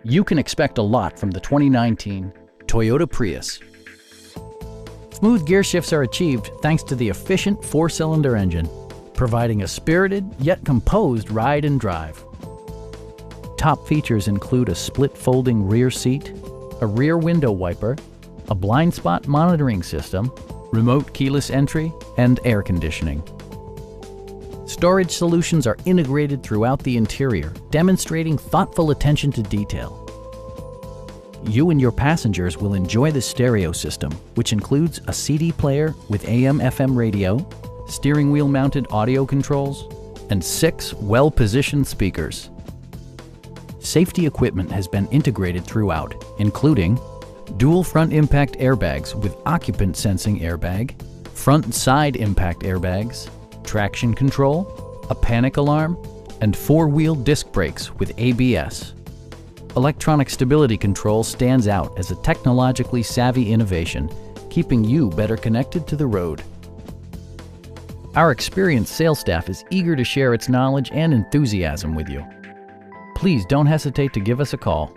You can expect a lot from the 2019 Toyota Prius. Smooth gear shifts are achieved thanks to the efficient four-cylinder engine, providing a spirited yet composed ride and drive. Top features include a split folding rear seat, a rear window wiper, a blind spot monitoring system, remote keyless entry, and air conditioning. Storage solutions are integrated throughout the interior, demonstrating thoughtful attention to detail. You and your passengers will enjoy the stereo system, which includes a CD player with AM/FM radio, steering wheel mounted audio controls, and 6 well-positioned speakers. Safety equipment has been integrated throughout, including dual front impact airbags with occupant sensing airbag, front and side impact airbags, traction control, a panic alarm, and 4-wheel disc brakes with ABS. Electronic stability control stands out as a technologically savvy innovation, keeping you better connected to the road. Our experienced sales staff is eager to share its knowledge and enthusiasm with you. Please don't hesitate to give us a call.